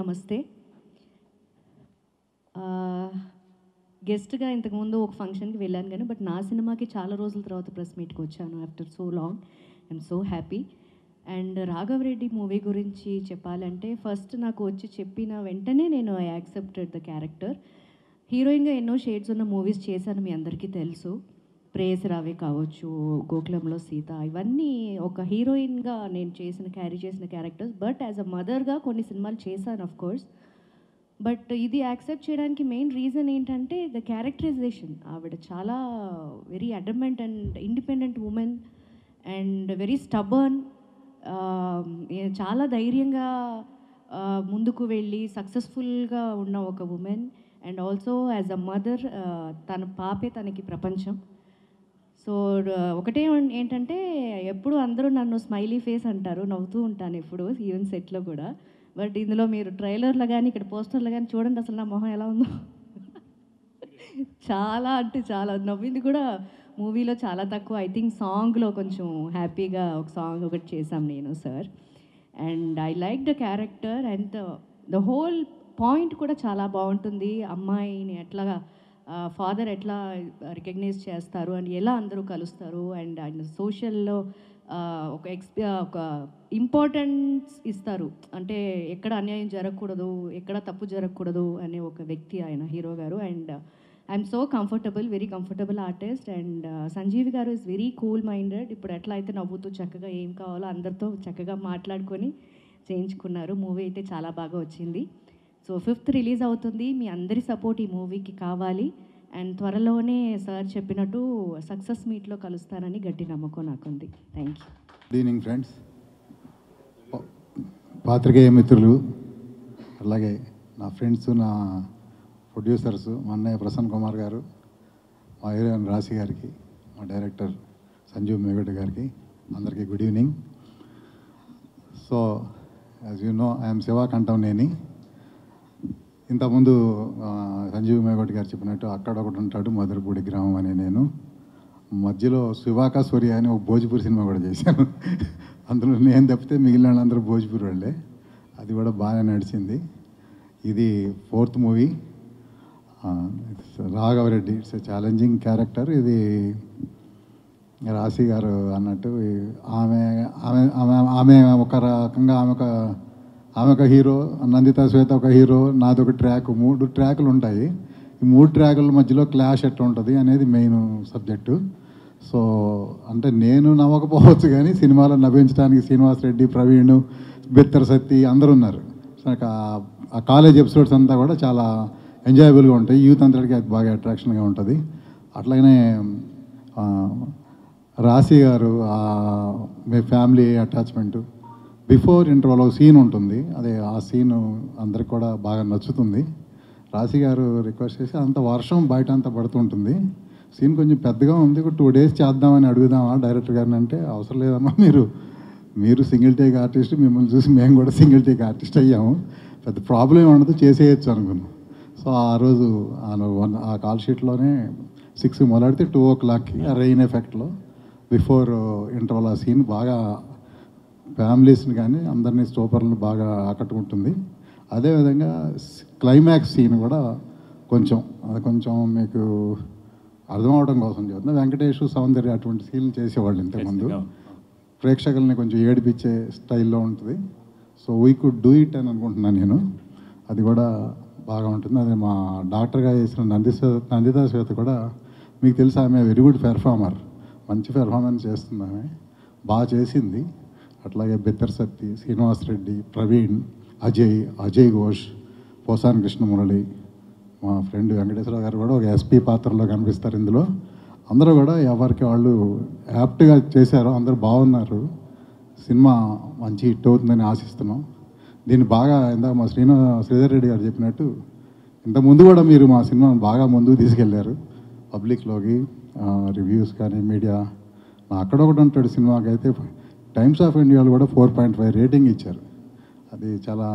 నమస్తే. గెస్ట్‌గా ఇంతకుముందు ఒక ఫంక్షన్‌కి వెళ్ళాను గానీ, బట్ నా సినిమాకి చాలా రోజుల తర్వాత ప్రెస్ మీట్‌కి వచ్చాను. After so long. I'm so happy. And 'Raghavareddy' movie గురించి చెప్పాలంటే, ఫస్ట్ నాకు వచ్చి చెప్పిన వెంటనే నేను ఐ యాక్సెప్టెడ్ ద క్యారెక్టర్. హీరోయిన్‌గా ఎన్నో షేడ్స్ ఉన్న మూవీస్ చేశాను, మీ అందరికీ తెలుసు. 'ప్రేయసి రావే' కావచ్చు, 'గోకులంలో సీత' ఇవన్నీ ఒక హీరోయిన్‌గా నేను క్యారీ చేసిన క్యారెక్టర్స్. బట్ యాజ్ అ మదర్‌గా కొన్ని సినిమాలు చేశాను ఆఫ్ కోర్స్. బట్ ఇది యాక్సెప్ట్ చేయడానికి మెయిన్ రీజన్ ఏంటంటే ద క్యారెక్టరైజేషన్. ఆవిడ చాలా very adamant and independent women and very stubborn. చాలా ధైర్యంగా ముందుకు వెళ్ళి సక్సెస్ఫుల్గా ఉన్న ఒక women. And also as a mother, తన పాపే తనకి ప్రపంచం. సో ఒకటే ఏంటంటే ఎప్పుడు అందరూ నన్ను స్మైలీ ఫేస్ అంటారు, నవ్వుతూ ఉంటాను ఎప్పుడు, ఈవెన్ సెట్లో కూడా. బట్ ఇందులో మీరు ట్రైలర్లో కానీ ఇక్కడ పోస్టర్లో కానీ చూడండి అసలు నా మొహం ఎలా ఉందో. చాలా అంటే చాలా నవ్వింది కూడా మూవీలో చాలా తక్కువ. ఐ థింక్ సాంగ్లో కొంచెం హ్యాపీగా ఒక సాంగ్ ఒకటి చేశాం నేను sir. And I like the character and the whole point కూడా చాలా బాగుంటుంది. అమ్మాయిని ఎట్లాగా ఫాదర్ ఎట్లా రికగ్నైజ్ చేస్తారు అండ్ ఎలా అందరూ కలుస్తారు అండ్ ఆయన సోషల్లో ఒక ఇంపార్టెన్స్ ఇస్తారు. అంటే ఎక్కడ అన్యాయం జరగకూడదు, ఎక్కడ తప్పు జరగకూడదు అనే ఒక వ్యక్తి ఆయన హీరో గారు. And I'm so comfortable, very comfortable artist. And Sanjeevi గారు ఇస్ వెరీ కూల్ మైండెడ్. ఇప్పుడు ఎట్లా అయితే నవ్వుతూ చక్కగా ఏం కావాలో అందరితో చక్కగా మాట్లాడుకొని చేయించుకున్నారు. మూవీ అయితే చాలా బాగా వచ్చింది. సో 5th రిలీజ్ అవుతుంది. మీ అందరి సపోర్ట్ ఈ మూవీకి కావాలి. అండ్ త్వరలోనే సార్ చెప్పినట్టు సక్సెస్ మీట్లో కలుస్తానని గట్టి నమ్మకం నాకుంది. Thank you. Good evening friends, పాత్రికేయ మిత్రులు, అలాగే నా ఫ్రెండ్స్, నా ప్రొడ్యూసర్స్, మా అన్నయ్య ప్రసన్న కుమార్ గారు, మా హీరోయిన్ రాశి గారికి, మా డైరెక్టర్ సంజీవ్ మేగట్ గారికి అందరికీ good evening. So as you know, I'm Shiva Kantamneni. ఇంతకుముందు సంజీవ్ మేగట్ గారు చెప్పినట్టు అక్కడ ఒకటి ఉంటాడు మధురపూడి గ్రామం అని. నేను మధ్యలో శివాకా సూర్య అని ఒక భోజ్పూరి సినిమా కూడా చేశాను. అందులో నేను తప్పితే మిగిలిన వాళ్ళందరూ భోజ్పూరి వాళ్ళే. అది కూడా బాగా నడిచింది. ఇది 4th movie, Raghavareddy. It's a challenging character. ఇది రాశి గారు అన్నట్టు ఆమె ఆమె ఆమె ఆమె ఒక రకంగా ఆమె ఒక హీరో, నందిత శ్వేత ఒక హీరో, నాది ఒక ట్రాక్. 3 ట్రాకులు ఉంటాయి. ఈ 3 ట్రాకుల మధ్యలో క్లాష్ ఎట్లా ఉంటుంది అనేది మెయిన్ సబ్జెక్టు. సో అంటే నేను నవ్వకపోవచ్చు కానీ సినిమాలో నవ్వించడానికి శ్రీనివాస్ రెడ్డి, ప్రవీణ్, బెత్తర్ సత్తి అందరూ ఉన్నారు. సో ఆ కాలేజ్ ఎపిసోడ్స్ అంతా కూడా చాలా ఎంజాయబుల్గా ఉంటాయి. యూత్ అంతటికి అది బాగా అట్రాక్షన్గా ఉంటుంది. అట్లాగనే రాశి గారు మీ ఫ్యామిలీ అటాచ్మెంటు, బిఫోర్ ఇంటర్వల్ ఒక సీన్ ఉంటుంది. అదే ఆ సీన్ అందరికి కూడా బాగా నచ్చుతుంది. రాశి గారు రిక్వెస్ట్ చేసి అంత వర్షం బయట అంతా పడుతుంటుంది, సీన్ కొంచెం పెద్దగా ఉంది, 2 days చేద్దామని అడుగుదామా డైరెక్టర్ గారిని అంటే, అవసరం లేదమ్మా, మీరు సింగిల్ టేక్ ఆర్టిస్ట్, మిమ్మల్ని చూసి మేము కూడా సింగిల్ టేక్ ఆర్టిస్ట్ అయ్యాము, పెద్ద ప్రాబ్లం ఉండదు, చేసేయచ్చు అనుకున్నాం. సో ఆ రోజు ఆ కాల్ షీట్లోనే 6 మొదలెడితే 2 o'clockకి ఆ రెయిన్ ఎఫెక్ట్లో బిఫోర్ ఇంటర్వల్ ఆ సీన్ బాగా ఫ్యామిలీస్ని కానీ అందరినీ స్టోపర్లను బాగా ఆకట్టుకుంటుంది. అదేవిధంగా క్లైమాక్స్ సీన్ కూడా కొంచెం మీకు అర్థం అవడం కోసం చెప్తున్నా. వెంకటేష్, సౌందర్య అటువంటి సీన్లు చేసేవాళ్ళు ఇంతకుముందు. ప్రేక్షకుల్ని కొంచెం ఏడిపించే స్టైల్లో ఉంటుంది. So we could do it అని అనుకుంటున్నాను నేను. అది కూడా బాగా ఉంటుంది. అదే మా డాక్టర్గా చేసిన నందిత శ్వేత కూడా మీకు తెలుసు, ఆమె వెరీ గుడ్ పెర్ఫార్మర్, మంచి పెర్ఫార్మెన్స్ చేస్తుంది, ఆమె బాగా చేసింది. అట్లాగే బెత్తర్ సత్తి, శ్రీనివాస్ రెడ్డి, ప్రవీణ్, అజయ్ ఘోష్, పోసాని కృష్ణమురళి, మా ఫ్రెండ్ వెంకటేశ్వర గారు కూడా ఒక ఎస్పీ పాత్రలో కనిపిస్తారు ఇందులో. అందరూ కూడా ఎవరికి వాళ్ళు యాప్ట్గా చేశారు, అందరూ బాగున్నారు. సినిమా మంచి హిట్ అవుతుందని ఆశిస్తున్నాం. దీన్ని బాగా ఇందాక మా శ్రీధర్ రెడ్డి గారు చెప్పినట్టు ఇంతకుముందు కూడా మీరు మా సినిమాను బాగా ముందుకు తీసుకెళ్లారు పబ్లిక్లోకి, రివ్యూస్ కానీ మీడియా. అక్కడొకటి ఉంటాడు సినిమాకి అయితే టైమ్స్ ఆఫ్ ఇండియాలో కూడా 4.5 రేటింగ్ ఇచ్చారు. అది చాలా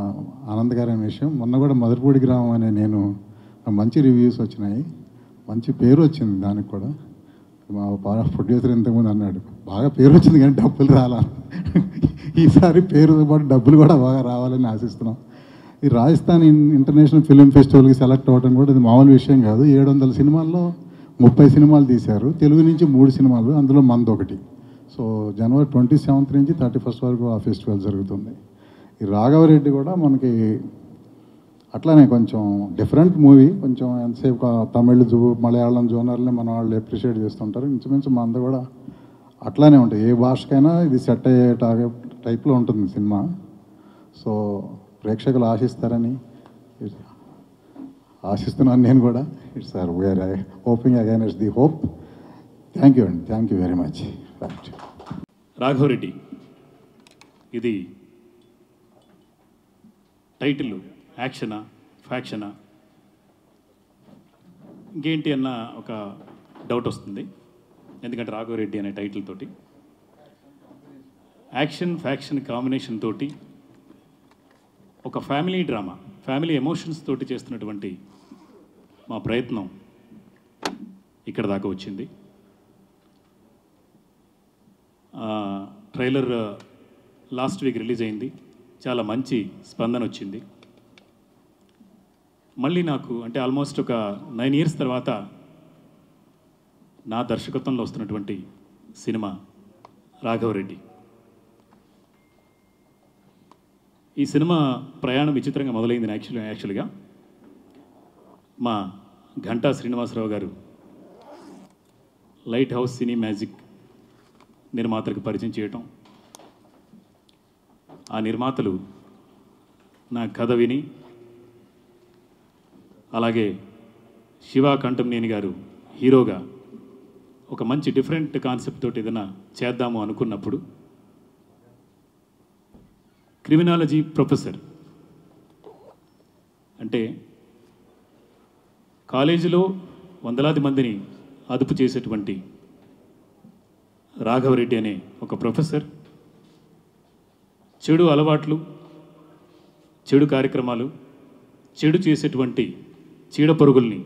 ఆనందకరమైన విషయం. మొన్న కూడా మధురపూడి గ్రామం అనే నేను మంచి రివ్యూస్ వచ్చినాయి, మంచి పేరు వచ్చింది దానికి కూడా. మా ప్రొడ్యూసర్ ఇంతకుముందు అన్నాడు, బాగా పేరు వచ్చింది కానీ డబ్బులు రాలా. ఈసారి పేరుతో పాటు డబ్బులు కూడా బాగా రావాలని ఆశిస్తున్నాం. ఈ రాజస్థాన్ ఇంటర్నేషనల్ ఫిల్మ్ ఫెస్టివల్కి సెలెక్ట్ అవ్వడం కూడా ఇది మామూలు విషయం కాదు. 700 సినిమాల్లో 30 సినిమాలు తీశారు, తెలుగు నుంచి 3 సినిమాలు, అందులో మంది ఒకటి. సో జనవరి 27 నుంచి 31 వరకు ఆ ఫెస్టివల్ జరుగుతుంది. ఈ రాఘవరెడ్డి కూడా మనకి అట్లానే కొంచెం డిఫరెంట్ మూవీ, కొంచెం ఎంతసేపు తమిళ్ మలయాళం జోనర్ని మన వాళ్ళు అప్రిషియేట్ చేస్తుంటారు. ఇంచుమించు మంది కూడా అట్లానే ఉంటుంది, ఏ భాషకైనా ఇది సెట్ అయ్యే టైప్లో ఉంటుంది సినిమా. సో ప్రేక్షకులు ఆశిస్తారని ఆశిస్తున్నాను నేను కూడా. It's sir we're hoping again it's the hope. Thank you అండి, thank you very much. Raghava Reddy ఇది టైటిల్ యాక్షనా ఫ్యాక్షనా ఇంకేంటి అన్న ఒక డౌట్ వస్తుంది. ఎందుకంటే రాఘవరెడ్డి అనే టైటిల్ తోటి యాక్షన్ ఫ్యాక్షన్ కాంబినేషన్ తోటి ఒక ఫ్యామిలీ డ్రామా, ఫ్యామిలీ ఎమోషన్స్ తోటి చేస్తున్నటువంటి మా ప్రయత్నం ఇక్కడ దాకా వచ్చింది. ట్రైలర్ లాస్ట్ వీక్ రిలీజ్ అయింది, చాలా మంచి స్పందన వచ్చింది. మళ్ళీ నాకు అంటే ఆల్మోస్ట్ ఒక 9 years తర్వాత నా దర్శకత్వంలో వస్తున్నటువంటి సినిమా రాఘవరెడ్డి. ఈ సినిమా ప్రయాణం విచిత్రంగా మొదలైంది. యాక్చువల్గా మా ఘంటా శ్రీనివాసరావు గారు లైట్ హౌస్ సినీ మ్యాజిక్ నిర్మాతలకు పరిచయం చేయటం, ఆ నిర్మాతలు నా కథ విని, అలాగే శివ కంఠంనేని గారు హీరోగా ఒక మంచి డిఫరెంట్ కాన్సెప్ట్ తోటి ఏదైనా చేద్దాము అనుకున్నప్పుడు క్రిమినాలజీ ప్రొఫెసర్ అంటే కాలేజీలో వందలాది మందిని అదుపు చేసేటువంటి రాఘవరెడ్డి అనే ఒక ప్రొఫెసర్ చెడు అలవాట్లు, చెడు కార్యక్రమాలు, చెడు చేసేటువంటి చీడపరుగుల్ని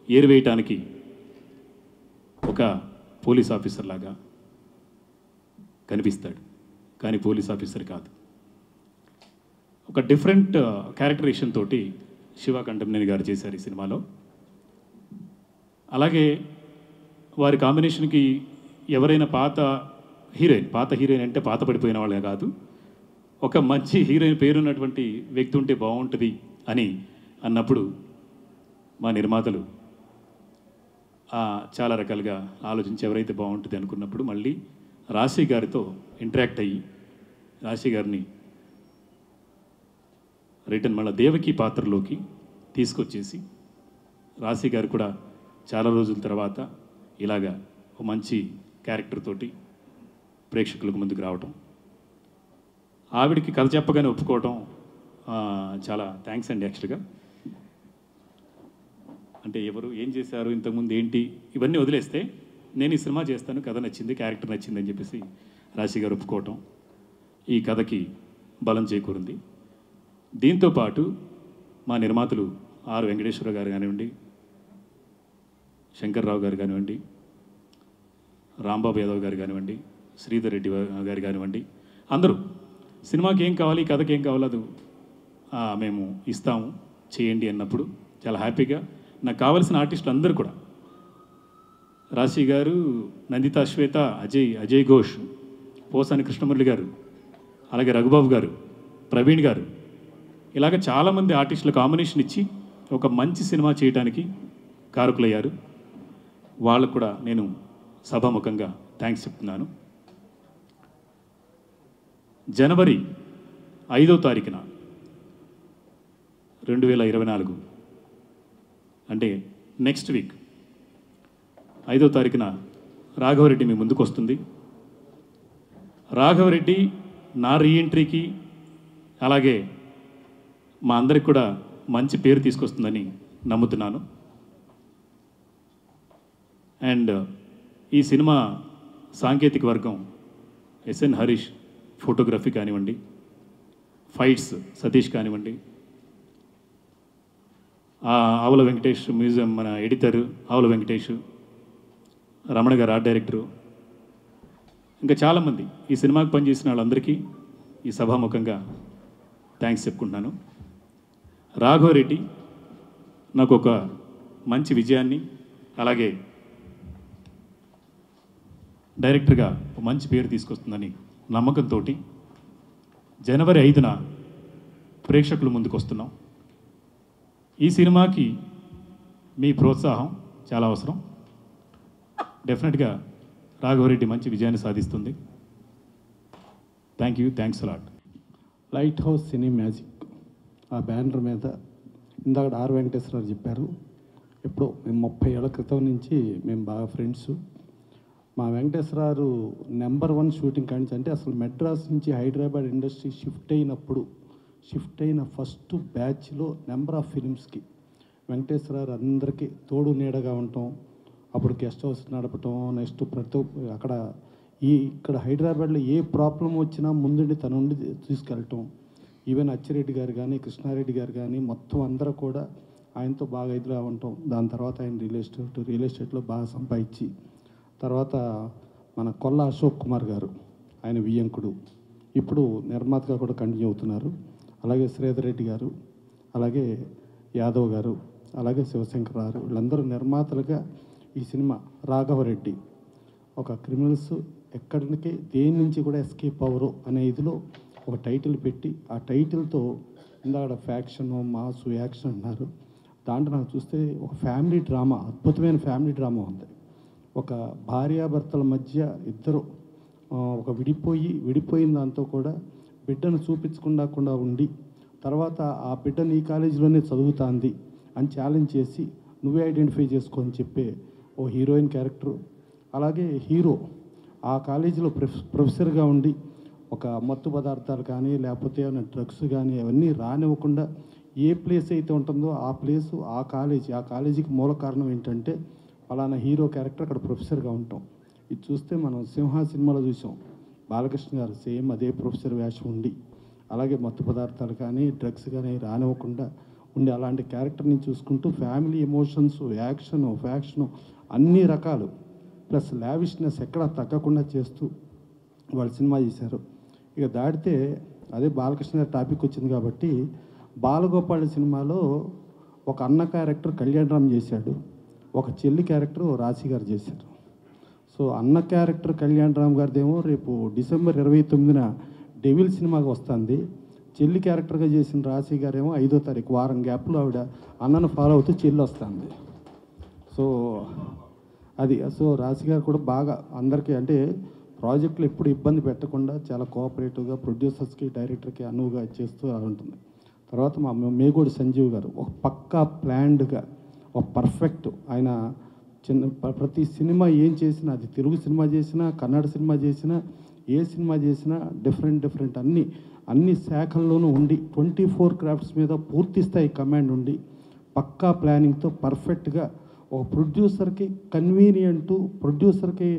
ఏరివేయటానికి ఒక పోలీస్ ఆఫీసర్ లాగా కనిపిస్తాడు. కానీ పోలీస్ ఆఫీసర్ కాదు, ఒక డిఫరెంట్ క్యారెక్టరేషన్ తోటి శివ కంఠంనేని గారు చేశారు ఈ సినిమాలో. అలాగే వారి కాంబినేషన్కి ఎవరైనా పాత హీరోయిన్ అంటే పాత పడిపోయిన వాళ్ళే కాదు, ఒక మంచి హీరోయిన్ పేరున్నటువంటి వ్యక్తి ఉంటే బాగుంటుంది అని అన్నప్పుడు మా నిర్మాతలు చాలా రకాలుగా ఆలోచించి ఎవరైతే బాగుంటుంది అనుకున్నప్పుడు మళ్ళీ రాశి గారితో ఇంటరాక్ట్ అయ్యి రాశి గారిని రిటర్న్ మళ్ళీ దేవకి పాత్రలోకి తీసుకొచ్చేసి రాశి గారు కూడా చాలా రోజుల తర్వాత ఇలాగా ఒక మంచి క్యారెక్టర్ తోటి ప్రేక్షకులకు ముందుకు రావటం, ఆవిడికి కథ చెప్పగానే ఒప్పుకోవటం చాలా థ్యాంక్స్ అండి. యాక్చువల్గా అంటే ఎవరు ఏం చేశారు ఇంతకుముందు ఏంటి ఇవన్నీ వదిలేస్తే నేను ఈ సినిమా చేస్తాను, కథ నచ్చింది, క్యారెక్టర్ నచ్చింది అని చెప్పేసి రాశి గారు ఒప్పుకోవటం ఈ కథకి బలం చేకూరింది. దీంతోపాటు మా నిర్మాతలు ఆర్ వెంకటేశ్వర గారు కానివ్వండి, శంకర్రావు గారు కానివ్వండి, రాంబాబు యాదవ్ గారు కానివ్వండి, శ్రీధర్ రెడ్డి గారు కానివ్వండి, అందరూ సినిమాకి ఏం కావాలి, కథకి ఏం కావాలో అది మేము ఇస్తాము చేయండి అన్నప్పుడు చాలా హ్యాపీగా నాకు కావాల్సిన ఆర్టిస్టులు అందరూ కూడా రాశి గారు, నందితా శ్వేత, అజయ్ ఘోష్, పోసాని కృష్ణమురళి గారు, అలాగే రఘుబాబు గారు, ప్రవీణ్ గారు, ఇలాగ చాలామంది ఆర్టిస్టుల కాంబినేషన్ ఇచ్చి ఒక మంచి సినిమా చేయడానికి కారకులయ్యారు. వాళ్ళకు కూడా నేను సభాముఖంగా థ్యాంక్స్ చెప్తున్నాను. జనవరి 5వ తారీఖున 2024 అంటే నెక్స్ట్ వీక్ 5వ తారీఖున రాఘవరెడ్డి మీ ముందుకు వస్తుంది. రాఘవరెడ్డి నా రీఎంట్రీకి అలాగే మా అందరికి కూడా మంచి పేరు తీసుకొస్తుందని నమ్ముతున్నాను. అండ్ ఈ సినిమా సాంకేతిక వర్గం ఎస్ఎన్ హరీష్ ఫోటోగ్రఫీ కానివ్వండి, ఫైట్స్ సతీష్ కానివ్వండి, ఆవుల వెంకటేష్ మ్యూజియం మన ఎడిటర్ ఆవుల వెంకటేష్, రమణ గారు ఆర్ట్ డైరెక్టరు, ఇంకా చాలామంది ఈ సినిమాకి పనిచేసిన వాళ్ళందరికీ ఈ సభాముఖంగా థ్యాంక్స్ చెప్పుకుంటున్నాను. రాఘవరెడ్డి నాకు ఒక మంచి విజయాన్ని, అలాగే డైరెక్టర్గా ఒక మంచి పేరు తీసుకొస్తుందని నమ్మకంతో జనవరి 5న ప్రేక్షకుల ముందుకు వస్తున్నాం. ఈ సినిమాకి మీ ప్రోత్సాహం చాలా అవసరం. డెఫినెట్గా రాఘవరెడ్డి మంచి విజయాన్ని సాధిస్తుంది. Thank you, thanks a lot. Light house cine magic ఆ బ్యానర్ మీద ఇందాక ఆర్ వెంకటేశ్వరరావు చెప్పారు. ఎప్పుడో మేము 30 ఏళ్ల క్రితం నుంచి మేము బాగా ఫ్రెండ్స్. మా వెంకటేశ్వరరావు నెంబర్ 1 షూటింగ్ కానించి, అంటే అసలు మెడ్రాస్ నుంచి హైదరాబాద్ ఇండస్ట్రీ షిఫ్ట్ అయిన ఫస్ట్ బ్యాచ్లో నెంబర్ ఆఫ్ ఫిలిమ్స్కి వెంకటేశ్వరరావు అందరికీ తోడు నీడగా ఉండటం, అప్పుడు గెస్ట్ హౌస్ నడపటం, నెక్స్ట్ ఇక్కడ హైదరాబాద్లో ఏ ప్రాబ్లం వచ్చినా ముందుండి తన నుండి తీసుకెళ్ళటం. ఈవెన్ అచ్చిరెడ్డి గారు కానీ కృష్ణారెడ్డి గారు కానీ మొత్తం అందరూ కూడా ఆయనతో బాగా ఎదురుగా ఉండటం. దాని తర్వాత ఆయన రియల్ ఎస్టేట్లో బాగా సంపాదించి, తర్వాత మన కొల్ల అశోక్ కుమార్ గారు, ఆయన వియ్యంకుడు, ఇప్పుడు నిర్మాతగా కూడా కంటిన్యూ అవుతున్నారు. అలాగే శ్రీధర్ రెడ్డి గారు, అలాగే యాదవ్ గారు, అలాగే శివశంకర్ గారు, వీళ్ళందరూ నిర్మాతలుగా ఈ సినిమా రాఘవరెడ్డి ఒక క్రిమినల్స్ ఎక్కడికి దేని నుంచి కూడా ఎస్కేప్ అవ్వరు అనే ఇదిలో ఒక టైటిల్ పెట్టి, ఆ టైటిల్తో ఇందాక ఫ్యాక్షన్, మాసు, యాక్షన్ అన్నారు. దాంట్లో నాకు చూస్తే ఒక ఫ్యామిలీ డ్రామా, అద్భుతమైన ఫ్యామిలీ డ్రామా ఉంది. ఒక భార్యాభర్తల మధ్య ఇద్దరు ఒక విడిపోయిన దాంతో కూడా బిడ్డను చూపించకుండా ఉండి, తర్వాత ఆ బిడ్డను ఈ కాలేజీలోనే చదువుతాంది అని ఛాలెంజ్ చేసి నువ్వే ఐడెంటిఫై చేసుకో అని చెప్పే ఓ హీరోయిన్ క్యారెక్టరు. అలాగే హీరో ఆ కాలేజీలో ప్రొఫెసర్గా ఉండి ఒక మత్తు పదార్థాలు కానీ లేకపోతే ఏమైనా డ్రగ్స్ కానీ అవన్నీ రానివ్వకుండా ఏ ప్లేస్ అయితే ఉంటుందో ఆ ప్లేసు ఆ కాలేజీకి మూల కారణం ఏంటంటే అలానా హీరో క్యారెక్టర్ అక్కడ ప్రొఫెసర్గా ఉంటాం. ఇది చూస్తే మనం సింహ సినిమాలో చూసాం, బాలకృష్ణ గారు సేమ్ అదే ప్రొఫెసర్ వేషం ఉండి, అలాగే మత్తు పదార్థాలు కానీ డ్రగ్స్ కానీ రానివ్వకుండా ఉండి అలాంటి క్యారెక్టర్ని చూసుకుంటూ ఫ్యామిలీ ఎమోషన్స్, యాక్షను, ఫ్యాక్షను అన్ని రకాలు ప్లస్ లావిష్నెస్ ఎక్కడా తగ్గకుండా చేస్తూ వాళ్ళు సినిమా చేశారు. ఇక దాటితే అదే బాలకృష్ణ గారి టాపిక్ వచ్చింది కాబట్టి, బాలగోపాల్ సినిమాలో ఒక అన్న క్యారెక్టర్ కళ్యాణరామ్ చేశాడు, ఒక చెల్లి క్యారెక్టర్ రాశి గారు చేశారు. సో అన్న క్యారెక్టర్ కళ్యాణరామ్ గారిదేమో రేపు డిసెంబర్ 29న డెవిల్ సినిమాగా వస్తుంది. చెల్లి క్యారెక్టర్గా చేసిన రాశి గారేమో 5వ తారీఖు, వారం గ్యాప్లో ఆవిడ అన్నను ఫాలో అవుతూ చెల్లి వస్తుంది. సో రాశి గారు కూడా బాగా అందరికీ అంటే ప్రాజెక్టులు ఎప్పుడు ఇబ్బంది పెట్టకుండా చాలా కోఆపరేటివ్గా ప్రొడ్యూసర్స్కి, డైరెక్టర్కి అనువుగా చేస్తూ ఉంటుంది. తర్వాత మా మేగోడి సంజీవ్ గారు ఒక పక్కా ప్లాన్డ్గా ఒక పర్ఫెక్ట్, ఆయన ప్రతి సినిమా ఏం చేసినా, అది తెలుగు సినిమా చేసినా, కన్నడ సినిమా చేసినా, ఏ సినిమా చేసినా డిఫరెంట్ అన్ని శాఖల్లోనూ ఉండి 24 క్రాఫ్ట్స్ మీద పూర్తి స్థాయి కమాండ్ ఉండి పక్కా ప్లానింగ్తో పర్ఫెక్ట్గా ఒక ప్రొడ్యూసర్కి కన్వీనియంటు, ప్రొడ్యూసర్కి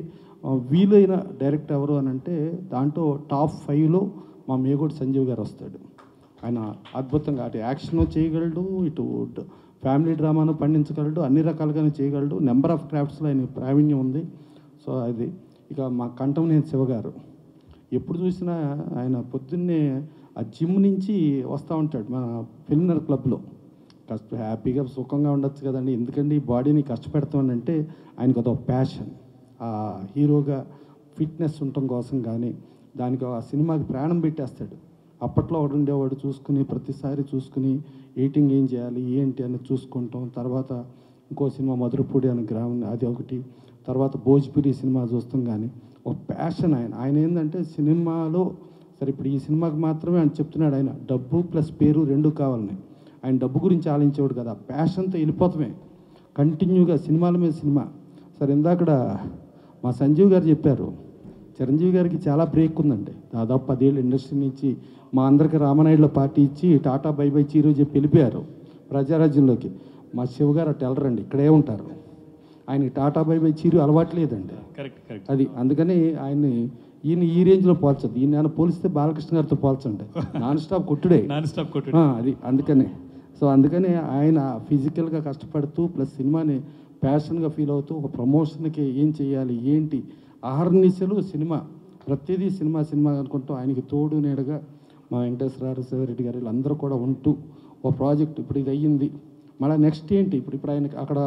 వీలైన డైరెక్టర్ ఎవరు అని అంటే దాంట్లో టాప్ 5లో మా మేగోడి సంజీవ్ గారు వస్తాడు. ఆయన అద్భుతంగా అటు యాక్షన్ చేయగలడు, ఇటు ఫ్యామిలీ డ్రామాను పండించగలడు, అన్ని రకాలుగానే చేయగలడు. నెంబర్ ఆఫ్ క్రాఫ్ట్స్లో ఆయన ప్రావీణ్యం ఉంది. సో అది ఇక మా కంఠంనేని శివ గారు ఎప్పుడు చూసినా ఆయన పొద్దున్నే ఆ జిమ్ నుంచి వస్తూ ఉంటాడు మన ఫిల్నర్ క్లబ్లో. హ్యాపీగా సుఖంగా ఉండొచ్చు కదండి, ఎందుకంటే ఈ బాడీని కష్టపెడతామనంటే ఆయనకు అదొక ప్యాషన్. ఆ హీరోగా ఫిట్నెస్ ఉండటం కోసం కానీ దానికి ఆ సినిమాకి ప్రాణం పెట్టేస్తాడు. అప్పట్లో ఒకడు ఉండేవాడు ప్రతిసారి చూసుకుని ఎయిటింగ్ ఏం చేయాలి ఏంటి అని చూసుకుంటాం. తర్వాత ఇంకో సినిమా మధురపూడి అని గ్రామం, అది ఒకటి. తర్వాత భోజ్పురి సినిమా చూస్తాం. కానీ ఒక ప్యాషన్ ఆయన ఏంటంటే సినిమాలో సరే ఇప్పుడు ఈ సినిమాకి మాత్రమే ఆయన చెప్తున్నాడు, ఆయన డబ్బు ప్లస్ పేరు 2 కావాలని. ఆయన డబ్బు గురించి ఆలోచించేవాడు కదా, ప్యాషన్తో వెళ్ళిపోతామే కంటిన్యూగా సినిమాల మీద సినిమా. సరే ఇందాకడ మా సంజీవ్ గారు చెప్పారు, చిరంజీవి గారికి చాలా బ్రేక్ ఉందండి. దాదాపు 10 ఏళ్ళు ఇండస్ట్రీ నుంచి మా అందరికి రామనాయుడులో పార్టీ ఇచ్చి టాటా బై బై చీరో చెప్పి వెళ్ళిపోయారు ప్రజారాజ్యంలోకి. మా శివ గారు అటు వెళ్ళరండి, ఇక్కడే ఉంటారు. ఆయన టాటా బై బై చీరు అలవాట్లేదండి. అది అందుకని ఈయన ఈ రేంజ్లో పోల్చదు. ఈయన పోలిస్తే బాలకృష్ణ గారితో పోల్చండి, నాన్ స్టాప్ కొట్టుడే. అది అందుకని ఆయన ఫిజికల్గా కష్టపడుతూ ప్లస్ సినిమాని ప్యాషన్గా ఫీల్ అవుతూ ఒక ప్రమోషన్కి ఏం చేయాలి ఏంటి ఆహర్నిశలు సినిమా, ప్రతిదీ సినిమా అనుకుంటూ ఆయనకి తోడు నీడగా మా వెంకటేశ్వరరావు, శివరెడ్డి గారు వీళ్ళందరూ కూడా ఉంటూ ఒక ప్రాజెక్ట్ ఇప్పుడు ఇది అయ్యింది, మళ్ళీ నెక్స్ట్ ఏంటి, ఇప్పుడు ఆయన అక్కడ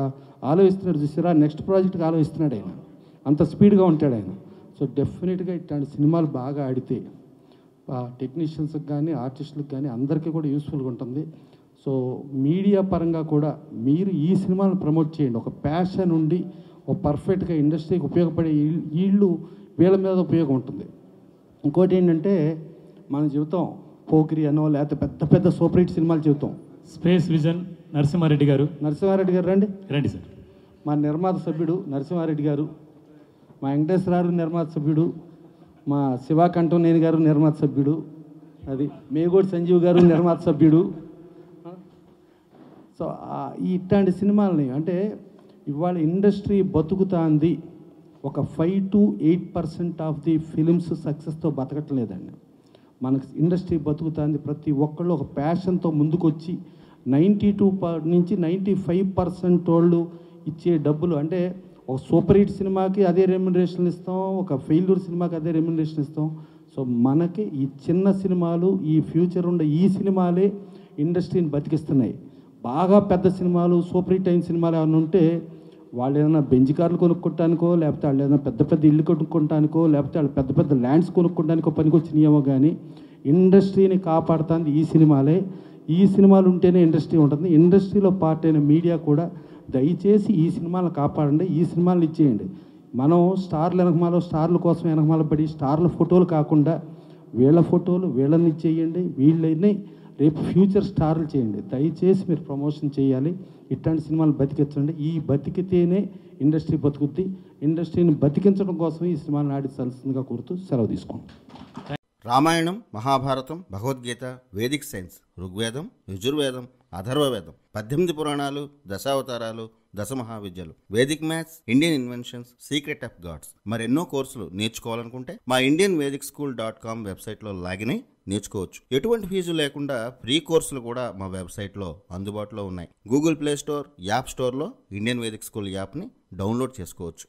ఆలోచిస్తున్నాడు చూసారా, నెక్స్ట్ ప్రాజెక్ట్కి ఆలోచిస్తున్నాడు ఆయన, అంత స్పీడ్గా ఉంటాడు ఆయన. సో డెఫినెట్గా ఇట్లాంటి సినిమాలు బాగా ఆడితే టెక్నీషియన్స్కి కానీ ఆర్టిస్టులకు కానీ అందరికీ కూడా యూస్ఫుల్గా ఉంటుంది. సో మీడియా పరంగా కూడా మీరు ఈ సినిమాలను ప్రమోట్ చేయండి. ఒక ప్యాషన్ ఉండి ఒక పర్ఫెక్ట్గా ఇండస్ట్రీకి ఉపయోగపడే వీళ్ళ మీద ఉపయోగం ఉంటుంది. ఇంకోటి ఏంటంటే మనం చెబుతాం పోకిరి అనో లేకపోతే పెద్ద పెద్ద సూపర్ హిట్ సినిమాలు చెబుతాం. స్పేస్ విజన్ నరసింహారెడ్డి గారు రండి సార్. మా నిర్మాత సభ్యుడు నరసింహారెడ్డి గారు, మా వెంకటేశ్వరరావు నిర్మాత సభ్యుడు, మా శివాకంఠనేని గారు నిర్మాత సభ్యుడు, అది మేగోడి సంజీవ్ గారు నిర్మాత సభ్యుడు. సో ఇట్లాంటి సినిమాలని అంటే ఇవాళ ఇండస్ట్రీ బతుకుతాంది, ఒక 5 to 8% ఆఫ్ ది ఫిలిమ్స్ సక్సెస్తో బతకట్లేదండి. మనకు ఇండస్ట్రీ బతుకుతాంది, ప్రతి ఒక్కళ్ళు ఒక ప్యాషన్తో ముందుకొచ్చి 92 నుంచి 95% వాళ్ళు ఇచ్చే డబ్బులు అంటే ఒక సూపర్ హిట్ సినిమాకి అదే రెమ్యునరేషన్ ఇస్తాం, ఒక ఫెయిల్యూర్ సినిమాకి అదే రెమ్యునరేషన్ ఇస్తాం. సో మనకి ఈ చిన్న సినిమాలు, ఈ ఫ్యూచర్ ఉండే ఈ సినిమాలే ఇండస్ట్రీని బతికిస్తున్నాయి. బాగా పెద్ద సినిమాలు సూపర్ హిట్ అయిన సినిమాలు ఏమైనా ఉంటే వాళ్ళు ఏదైనా బెంజ్ కార్లు కొనుక్కోవటానికో, లేకపోతే వాళ్ళు ఏదైనా పెద్ద పెద్ద ఇల్లు కొనుక్కోవటానికో, లేకపోతే వాళ్ళు పెద్ద పెద్ద ల్యాండ్స్ కొనుక్కోవడానికో పనికొచ్చినాయేమో, కానీ ఇండస్ట్రీని కాపాడుతుంది ఈ సినిమాలే. ఈ సినిమాలు ఉంటేనే ఇండస్ట్రీ ఉంటుంది. ఇండస్ట్రీలో పార్ట్ అయిన మీడియా కూడా దయచేసి ఈ సినిమాలను కాపాడండి, ఈ సినిమాలను ఇచ్చేయండి. మనం స్టార్ల కోసం వెనకమాల పడి స్టార్ల ఫోటోలు కాకుండా వీళ్ళ ఫోటోలు వీళ్ళని ఇచ్చేయండి, వీళ్ళని రేపు ఫ్యూచర్ స్టార్లు చేయండి. దయచేసి మీరు ప్రమోషన్ చేయాలి, ఇట్లాంటి సినిమాలు బతికించండి. ఈ బతికితేనే ఇండస్ట్రీ బతుకుద్ది. ఇండస్ట్రీని బతికించడం కోసం ఈ సినిమాలను ఆడించాల్సిందిగా కోరుతూ సెలవు తీసుకోండి. రామాయణం, మహాభారతం, భగవద్గీత, వేదిక్ సైన్స్, ఋగ్వేదం, యజుర్వేదం, అథర్వవేదం, 18 పురాణాలు, దశావతారాలు, 10 మహావిద్యలు, vedic maths, Indian inventions, secret of gods, మరెన్నో కోర్సులు నేర్చుకోవాలనుకుంటే మా indianvedicSchool.com వెబ్సైట్లో లాగిన్ అయి నేర్చుకోవచ్చు. ఎటువంటి ఫీజు లేకుండా ఫ్రీ కోర్సులు కూడా మా వెబ్సైట్లో అందుబాటులో ఉన్నాయి. గూగుల్ ప్లే స్టోర్, యాప్ స్టోర్లో ఇండియన్ వేదిక్ స్కూల్ యాప్ని డౌన్లోడ్ చేసుకోవచ్చు.